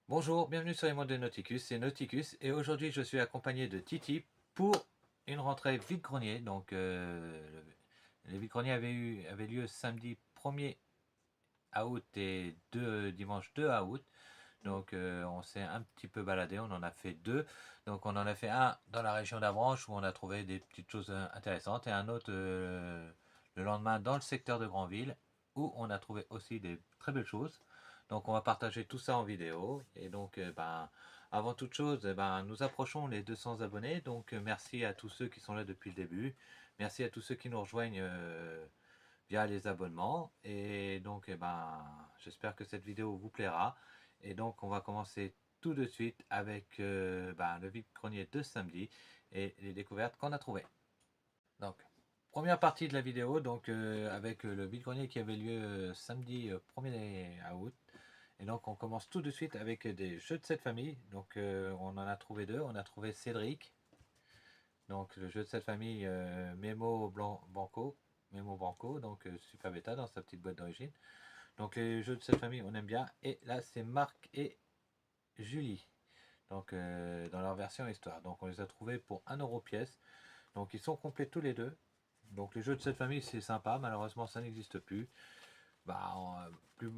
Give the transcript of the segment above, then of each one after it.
Bonjour, bienvenue sur les mondes de Nauticus, c'est Nauticus et aujourd'hui je suis accompagné de Titi pour une rentrée vide-grenier. Donc les vide-greniers avaient lieu samedi 1er août et dimanche 2 août. Donc on s'est un petit peu baladé, on en a fait deux. Donc on en a fait un dans la région d'Avranches où on a trouvé des petites choses intéressantes et un autre le lendemain dans le secteur de Granville où on a trouvé aussi des très belles choses. Donc on va partager tout ça en vidéo. Et donc avant toute chose, nous approchons les 200 abonnés. Donc merci à tous ceux qui sont là depuis le début. Merci à tous ceux qui nous rejoignent via les abonnements. Et donc j'espère que cette vidéo vous plaira. Et donc on va commencer tout de suite avec le vide-grenier de samedi et les découvertes qu'on a trouvées. Donc première partie de la vidéo, donc avec le vide-grenier qui avait lieu samedi 1er août. Et donc on commence tout de suite avec des jeux de cette famille. Donc on en a trouvé deux. On a trouvé Cédric. Donc le jeu de cette famille Memo Banco, donc Super Beta dans sa petite boîte d'origine. Donc les jeux de cette famille on aime bien. Et là c'est Marc et Julie. Donc dans leur version histoire. Donc on les a trouvés pour 1 € pièce. Donc ils sont complets tous les deux. Donc les jeux de cette famille c'est sympa, malheureusement ça n'existe plus. Plus,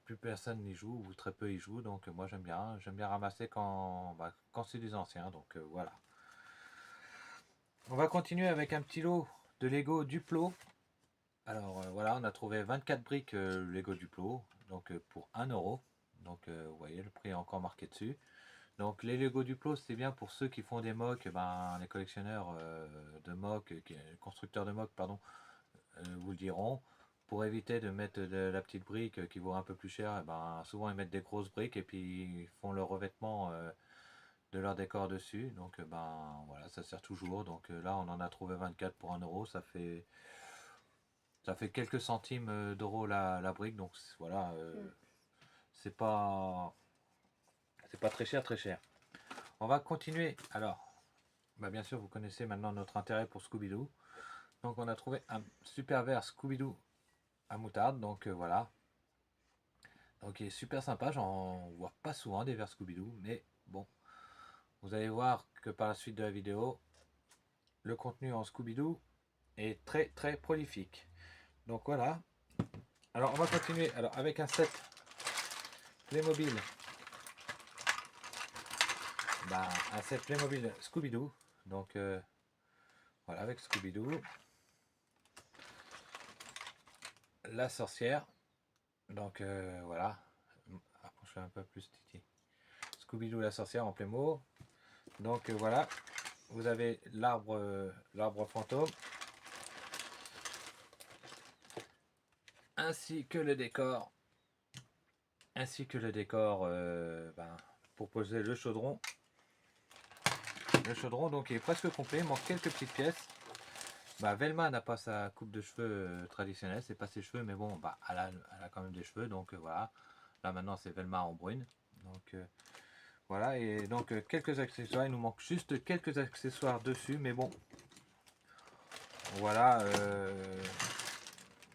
plus personne n'y joue ou très peu y joue, donc moi j'aime bien ramasser quand c'est des anciens, donc voilà. On va continuer avec un petit lot de Lego Duplo. Alors voilà, on a trouvé 24 briques Lego Duplo, donc pour 1 €. Donc vous voyez, le prix est encore marqué dessus. Donc les Lego Duplo, c'est bien pour ceux qui font des mocks, les collectionneurs de mocks, constructeurs de mocks, pardon, vous le diront. Pour éviter de mettre de la petite brique qui vaut un peu plus cher, souvent ils mettent des grosses briques et puis ils font le revêtement de leur décor dessus. Donc voilà, ça sert toujours. Donc là on en a trouvé 24 pour 1 €, ça fait quelques centimes d'euros la brique. Donc voilà, c'est pas très cher très cher. On va continuer. Alors, bien sûr vous connaissez maintenant notre intérêt pour Scooby-Doo. Donc on a trouvé un super verre Scooby-Doo à moutarde. Donc voilà. Donc il est super sympa, j'en vois pas souvent des verres Scooby-Doo, mais bon, vous allez voir que par la suite de la vidéo, le contenu en Scooby-Doo est très très prolifique. Donc voilà. Alors on va continuer alors avec un set Playmobil. Un set Playmobil Scooby-Doo. Donc voilà, avec Scooby-Doo. La sorcière. Donc voilà. Approche un peu plus, Titi. Scooby-Doo la sorcière en Playmo. Donc voilà. Vous avez l'arbre fantôme. Ainsi que le décor. Pour poser le chaudron. Le chaudron donc il est presque complet, il manque quelques petites pièces. Velma n'a pas sa coupe de cheveux traditionnelle, c'est pas ses cheveux, mais bon, elle a quand même des cheveux, donc voilà. Là maintenant c'est Velma en brune. Donc voilà, et donc quelques accessoires, il nous manque juste quelques accessoires dessus, mais bon. Voilà.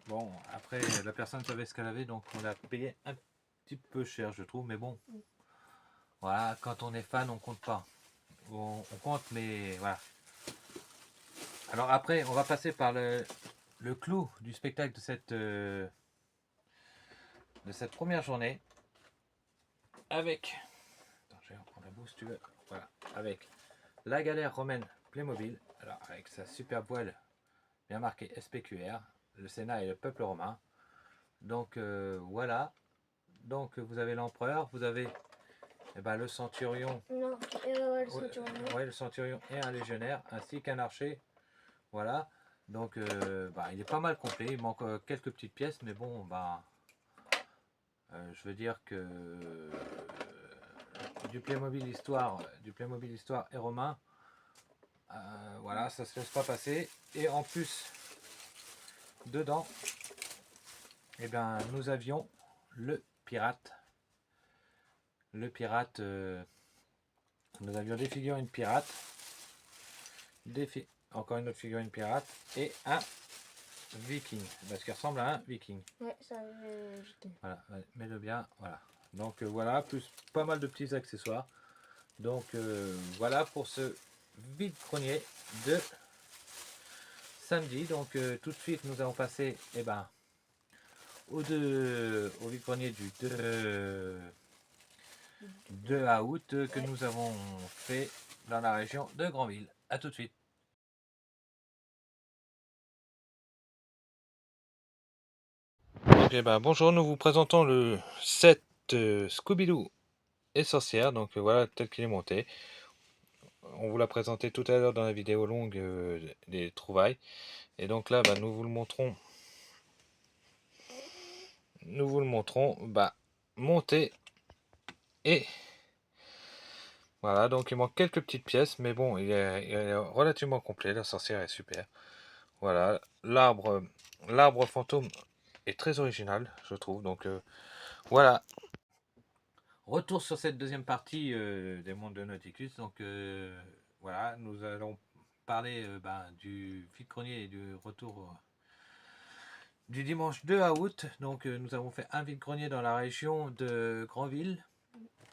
Bon, après la personne savait ce qu'elle avait, donc on l'a payé un petit peu cher, je trouve, mais bon. Voilà, quand on est fan, on compte pas. On compte, mais voilà. Alors après, on va passer par le clou du spectacle de cette première journée. Avec, attends, je vais reprendre la boue si tu veux. Voilà, avec la galère romaine Playmobil. Alors avec sa super voile bien marquée SPQR, le Sénat et le peuple romain. Donc voilà. Donc vous avez l'empereur, vous avez le centurion. Non, le centurion. Ouais, le centurion et un légionnaire, ainsi qu'un archer. Voilà. Donc il est pas mal complet, il manque quelques petites pièces, mais bon, je veux dire que du Playmobil Histoire et Romain, voilà, ça se laisse pas passer. Et en plus, dedans, nous avions le pirate. Nous avions des figurines pirates, encore une autre figurine pirate et un viking, parce qu'il ressemble à un viking. Ouais, ça un viking. Voilà, mets-le bien, voilà. Donc voilà, plus pas mal de petits accessoires. Donc voilà pour ce vide-grenier de samedi. Donc tout de suite nous allons passer au vide-grenier du 2 août que nous avons fait dans la région de Granville. A tout de suite. Donc, bonjour, nous vous présentons le set Scooby-Doo et sorcière. Donc voilà tel qu'il est monté. On vous l'a présenté tout à l'heure dans la vidéo longue des trouvailles. Et donc là, nous vous le montrons. Nous vous le montrons monté. Et voilà, donc il manque quelques petites pièces, mais bon, il est relativement complet. La sorcière est super. Voilà, l'arbre fantôme est très original, je trouve. Donc voilà. Retour sur cette deuxième partie des mondes de Nauticus. Donc voilà, nous allons parler du vide-grenier et du retour du dimanche 2 août. Donc nous avons fait un vide-grenier dans la région de Granville.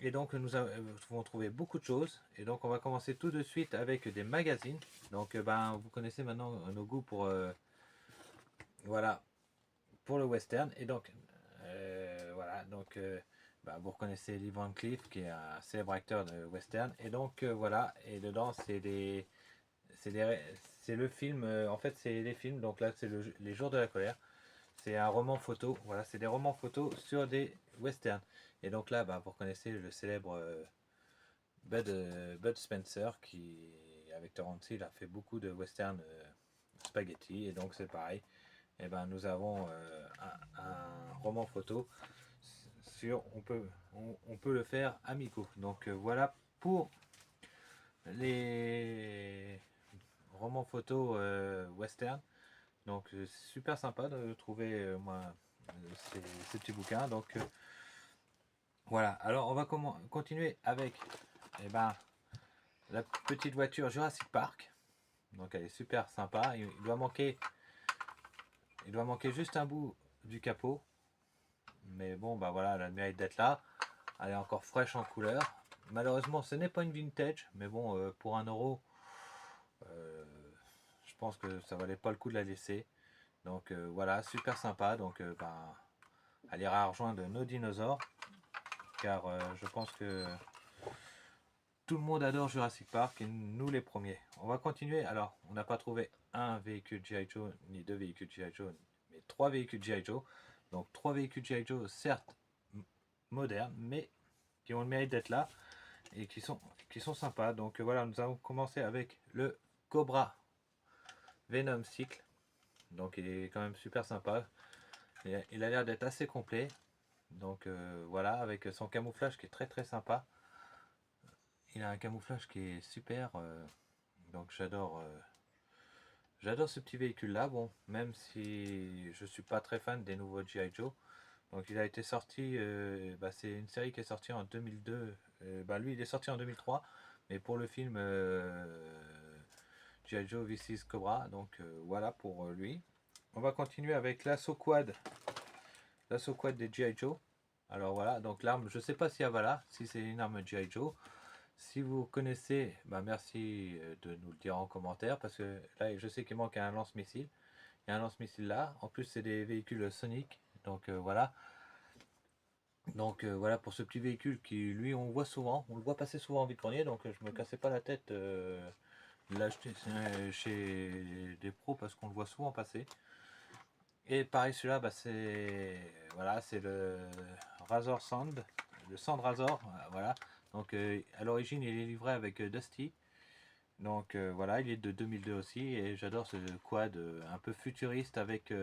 Et donc nous avons trouvé beaucoup de choses. Et donc on va commencer tout de suite avec des magazines. Donc vous connaissez maintenant nos goûts pour voilà, pour le western. Et donc voilà, donc vous reconnaissez Lee Van Cleef qui est un célèbre acteur de western. Et donc voilà, et dedans c'est le film, en fait c'est les films. Donc là c'est les jours de la colère. C'est un roman photo, voilà, c'est des romans photos sur des westerns. Et donc là, vous reconnaissez le célèbre Bud Spencer qui, avec Terence Hill, a fait beaucoup de westerns spaghetti. Et donc c'est pareil. Et nous avons un roman photo sur, on peut le faire amico. Donc voilà pour les romans photos western. Donc c'est super sympa de trouver ces petits bouquins. Donc voilà, alors on va continuer avec la petite voiture Jurassic Park. Donc elle est super sympa. Il doit manquer juste un bout du capot. Mais bon, voilà, elle a le mérite d'être là. Elle est encore fraîche en couleur. Malheureusement, ce n'est pas une vintage. Mais bon, pour 1 euro, je pense que ça valait pas le coup de la laisser. Donc voilà, super sympa. Donc elle ira rejoindre nos dinosaures. Car je pense que tout le monde adore Jurassic Park et nous les premiers. On va continuer. Alors, on n'a pas trouvé un véhicule G.I. Joe ni 2 véhicules G.I. Joe, mais 3 véhicules G.I. Joe. Donc 3 véhicules G.I. Joe, certes modernes, mais qui ont le mérite d'être là et qui sont sympas. Donc voilà, nous allons commencer avec le Cobra Venom Cycle. Donc il est quand même super sympa. Il a l'air d'être assez complet. Donc voilà, avec son camouflage qui est très très sympa. Il a un camouflage qui est super. Donc j'adore ce petit véhicule là. Bon, même si je suis pas très fan des nouveaux G.I. Joe. Donc il a été sorti, c'est une série qui est sortie en 2002. Lui il est sorti en 2003. Mais pour le film G.I. Joe vs Cobra. Donc voilà pour lui. On va continuer avec l'assaut quad. L'assaut quad des G.I. Joe. Alors voilà, donc l'arme, je sais pas si elle va là, si c'est une arme G.I. Joe. Si vous connaissez, merci de nous le dire en commentaire, parce que là je sais qu'il manque un lance-missile. Il y a un lance-missile là. En plus c'est des véhicules Sonic. Donc voilà. Donc voilà pour ce petit véhicule qui lui on voit souvent. On le voit passer souvent en vide-grenier. Donc je me cassais pas la tête de l'acheter chez des pros parce qu'on le voit souvent passer. Et pareil celui-là c'est le Razor Sand. Le Sand Razor. Voilà. Donc à l'origine il est livré avec Dusty. Donc voilà, il est de 2002 aussi et j'adore ce quad un peu futuriste avec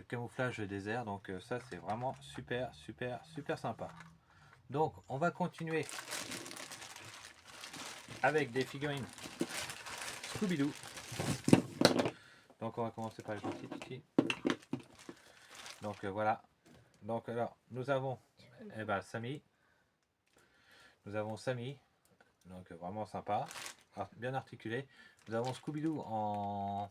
camouflage désert. Donc ça c'est vraiment super super super sympa. Donc on va continuer avec des figurines Scooby-Doo. Donc on va commencer par les petits. Donc voilà. Donc alors nous avons Sammy. Nous avons Sammy. Donc vraiment sympa. Bien articulé. Nous avons Scooby-Doo en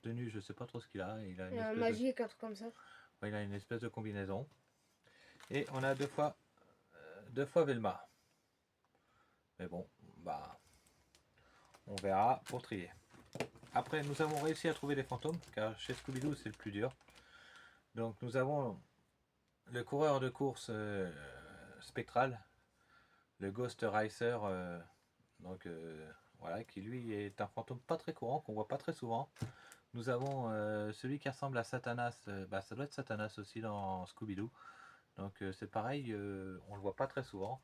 tenue, je sais pas trop ce qu'il a. Il a une espèce Magique, un truc comme ça. il a une espèce de combinaison. Et on a deux fois Velma. Mais bon, bah, on verra pour trier. Après, nous avons réussi à trouver des fantômes, car chez Scooby-Doo, c'est le plus dur. Donc, nous avons le coureur de course spectral, le Ghost Racer, voilà, qui lui est un fantôme pas très courant, qu'on voit pas très souvent. Nous avons celui qui ressemble à Satanas, ça doit être Satanas aussi dans Scooby-Doo. Donc c'est pareil, on le voit pas très souvent.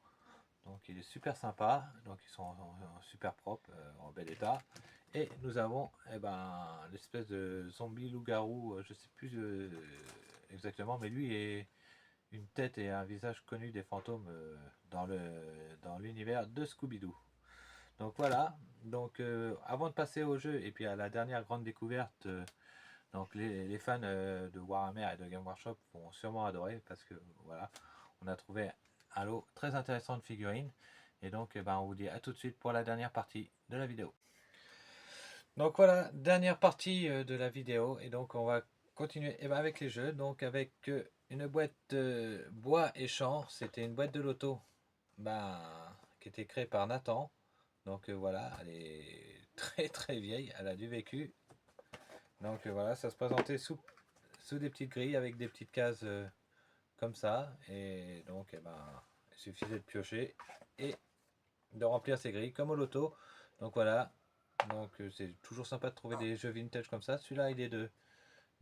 Donc il est super sympa, donc ils sont en super propre, en bel état. Et nous avons l'espèce de zombie loup-garou, je sais plus exactement, mais lui est une tête et un visage connu des fantômes dans l'univers de Scooby-Doo. Donc voilà, donc avant de passer au jeu et puis à la dernière grande découverte, donc les fans de Warhammer et de Game Workshop vont sûrement adorer parce que voilà, on a trouvé un lot très intéressant de figurines. Et donc on vous dit à tout de suite pour la dernière partie de la vidéo. Donc voilà, dernière partie de la vidéo. Et donc on va continuer avec les jeux. Donc avec une boîte bois et champ. C'était une boîte de loto qui était créée par Nathan. Donc voilà, elle est très très vieille, elle a du vécu. Donc voilà, ça se présentait sous des petites grilles avec des petites cases comme ça. Et donc il suffisait de piocher et de remplir ces grilles comme au loto. Donc voilà, donc c'est toujours sympa de trouver des jeux vintage comme ça. Celui-là il est de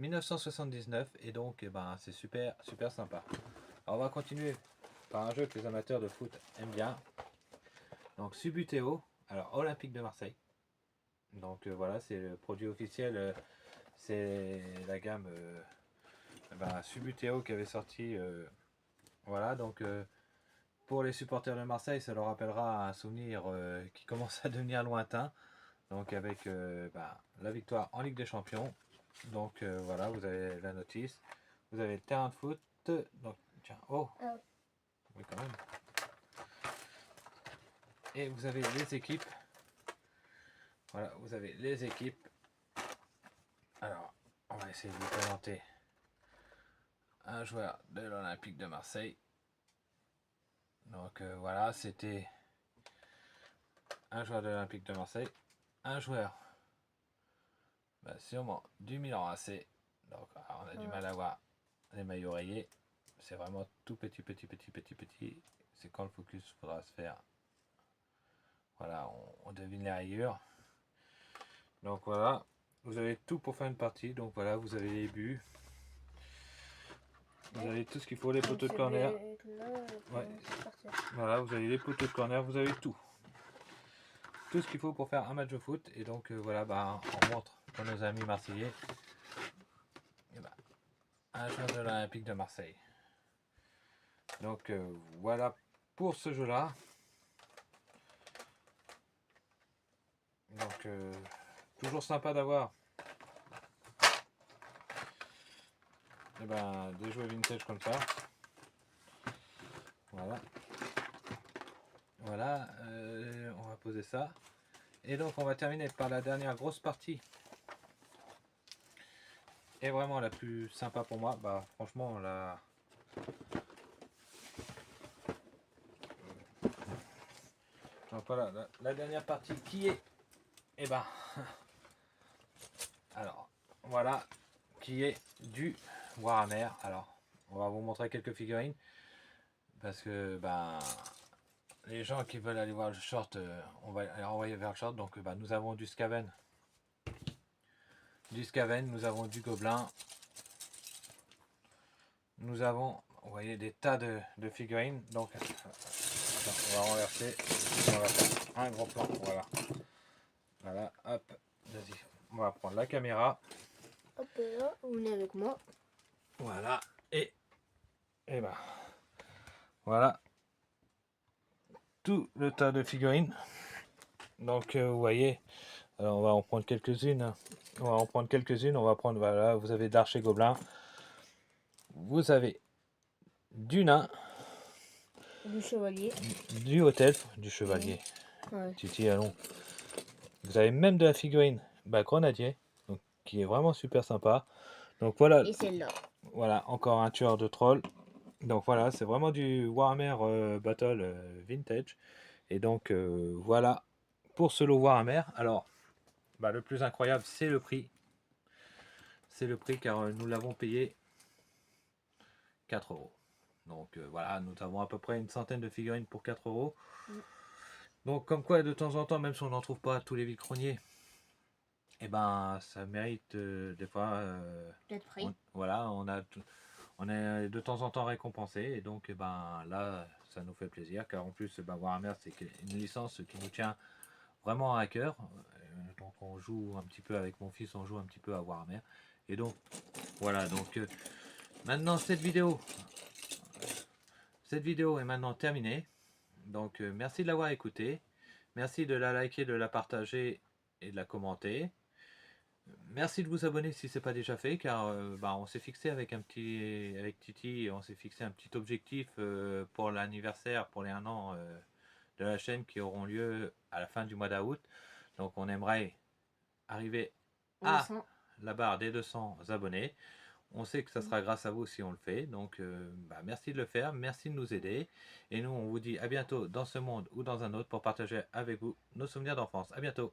1979 et donc c'est super super sympa. Alors on va continuer par un jeu que les amateurs de foot aiment bien. Donc Subbuteo, alors Olympique de Marseille. Donc voilà, c'est le produit officiel, c'est la gamme Subbuteo qui avait sorti. Voilà, donc pour les supporters de Marseille, ça leur rappellera un souvenir qui commence à devenir lointain. Donc avec la victoire en Ligue des Champions. Donc voilà, vous avez la notice. Vous avez le terrain de foot. Donc tiens, oh, oui quand même. Et vous avez les équipes. Voilà, vous avez les équipes. Alors, on va essayer de vous présenter un joueur de l'Olympique de Marseille. Donc voilà, c'était un joueur de l'Olympique de Marseille, un joueur sûrement du Milan AC. Donc on a du mal à voir les maillots rayés. C'est vraiment tout petit. C'est quand le focus faudra se faire. Voilà, on devine les rayures. Donc voilà, vous avez tout pour faire une partie. Donc voilà, vous avez les buts. Vous avez tout ce qu'il faut, les poteaux de corner. Ouais. Voilà, vous avez les poteaux de corner, vous avez tout. Tout ce qu'il faut pour faire un match de foot. Et donc voilà, on montre pour nos amis marseillais un joueur de l'Olympique de Marseille. Donc voilà pour ce jeu là. Donc toujours sympa d'avoir des jeux vintage comme ça. Voilà, on va poser ça. Et donc on va terminer par la dernière grosse partie. Et vraiment la plus sympa pour moi. Franchement donc voilà, la dernière partie qui est alors voilà, qui est du Warhammer. Alors on va vous montrer quelques figurines parce que les gens qui veulent aller voir le short, on va les renvoyer vers le short. Donc nous avons du Skaven, nous avons du Gobelin, nous avons, vous voyez, des tas de figurines. Donc on va renverser, on va faire un gros plan. Voilà, hop, vas-y, on va prendre la caméra. Hop là, vous venez avec moi. Voilà, et voilà tout le tas de figurines. Donc vous voyez, alors on va en prendre quelques-unes. On va prendre, voilà, vous avez d'archer gobelin, vous avez du nain, Du chevalier, du haut elfe, du chevalier. ouais. Titi, allons. Vous avez même de la figurine grenadier, donc qui est vraiment super sympa. Donc voilà. Et celle-là. Voilà, encore un tueur de troll. Donc voilà, c'est vraiment du Warhammer Battle Vintage. Et donc voilà pour ce lot Warhammer. Alors, bah, le plus incroyable, c'est le prix. C'est le prix car nous l'avons payé 4 euros. Donc voilà, nous avons à peu près une centaine de figurines pour 4 euros. Mm. Donc comme quoi, de temps en temps, même si on n'en trouve pas tous les vide-greniers, et ben ça mérite des fois. Peut-être pris. Voilà, on est de temps en temps récompensé. Et donc eh ben là, ça nous fait plaisir car en plus, ben, Warhammer, c'est une licence qui nous tient vraiment à cœur. Donc on joue un petit peu avec mon fils, on joue un petit peu à Warhammer. Et donc voilà, donc maintenant cette vidéo est maintenant terminée. Donc merci de l'avoir écouté. Merci de la liker, de la partager et de la commenter. Merci de vous abonner si ce n'est pas déjà fait, car bah, on s'est fixé avec Titi, on s'est fixé un petit objectif pour l'anniversaire, pour les 1 an de la chaîne qui auront lieu à la fin du mois d'août. Donc on aimerait arriver à 200. la barre des 200 abonnés. On sait que ça sera grâce à vous si on le fait. Donc bah, merci de le faire, merci de nous aider. Et nous on vous dit à bientôt dans ce monde ou dans un autre pour partager avec vous nos souvenirs d'enfance. À bientôt.